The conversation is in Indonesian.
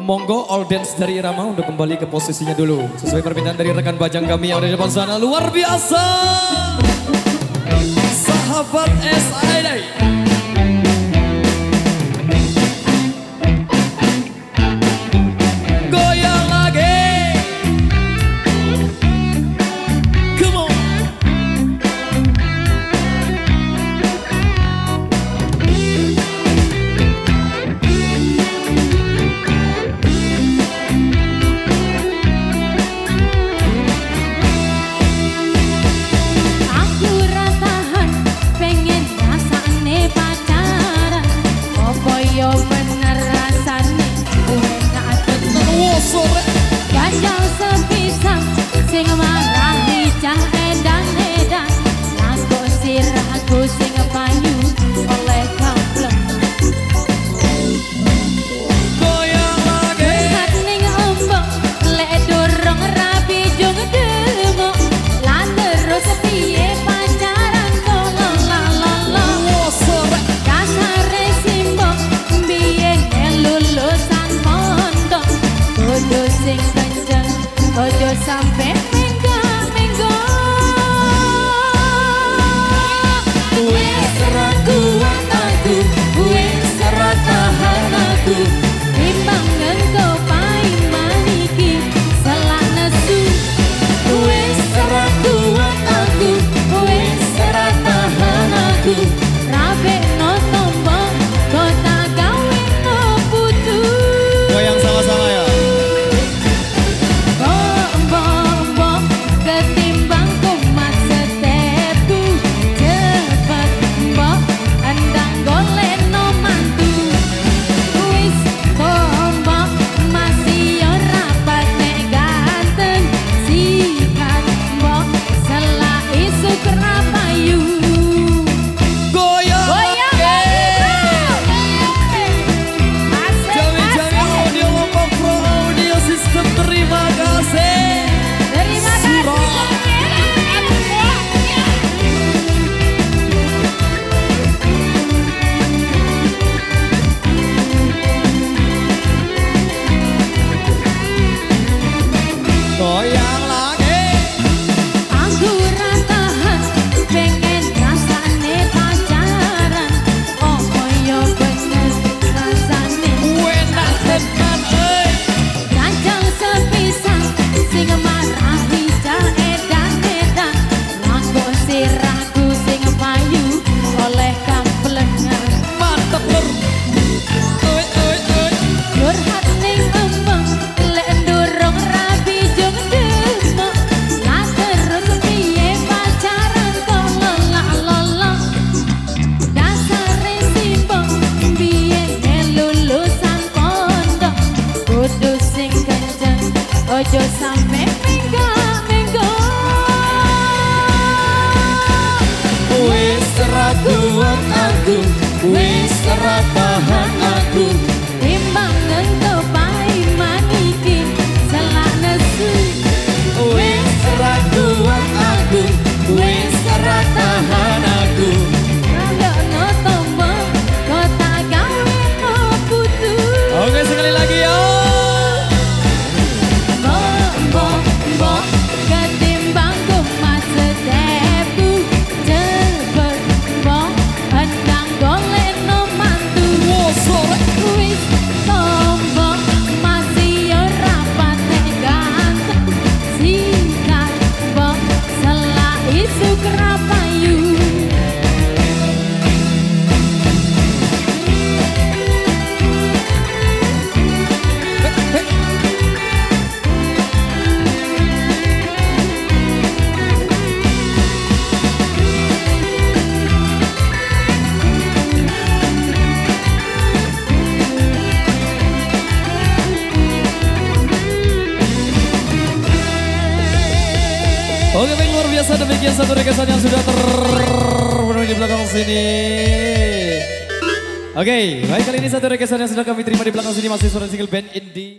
Monggo all dance dari Irama untuk kembali ke posisinya dulu. Sesuai permintaan dari rekan bajang kami yang ada di depan sana. Luar biasa. Sahabat SID. Goyang lagi. Come on. Gajal sepisang sing marahi cah edan-edan, lagu sirahku sing payu oleh kampleng. Goyang lagi. Lihat ning embok lek dorong rapi jung demok, lan terus piye pacaran kolo la la la. Dasare simbok biyen lulusan pondok, kudu sing kenceng ojo sampe minggo-minggo. Wis ora kuat aku, wis ora tahan aku, timbang ngento paiman iki selak nesu. Wis ora kuat aku, wis ora tahan aku, rabekno tombo kota gawe no putu. Goyang sama-sama ya. Ketimbang kumat setepku, cepet mbok endang golek no mantu. Wis tombok masih ora patek ganteng, sikat mbok selak isu kerapayu. Goyang lagi. Jami-jami audio Lombok Pro Audio System, terima kasih. Goyang lagi. Aku ora tahan, pengen rasane pacaran. Oh yo bener rasane Enak tenan euy. Gajal sepisang sing marahi cah edan-edan, lagu sirahku sing payu oleh kamplengan. Mantep lur. Euy euy euy. Curhat ning embong lek ndurung rapi jung demok, lah terus piye pacaran kok lolak-lolo. Dasare simbok biyen lulusan pondok, kudu sing kenceng ojo sampe minggo-minggo. Wis ora kuat aku, wis ora tahan aku. Timbang ngento paiman iki selak nesu. Wis ora kuat aku, wis ora tahan aku. Radokno tombo kota gawe no putu. Oke, sekali lagi yo. Mbok ketimbang kumat setepku, cepet mbok endang golek no mantu. Wis tombok masih ora patek ganteng, sikat mbok selak isu kerapayu. Oke, baik, luar biasa. Demikian satu requestan yang sudah terpenuhi di belakang sini. Oke, baik, kali ini satu requestan yang sudah kami terima di belakang sini masih suara single band indie.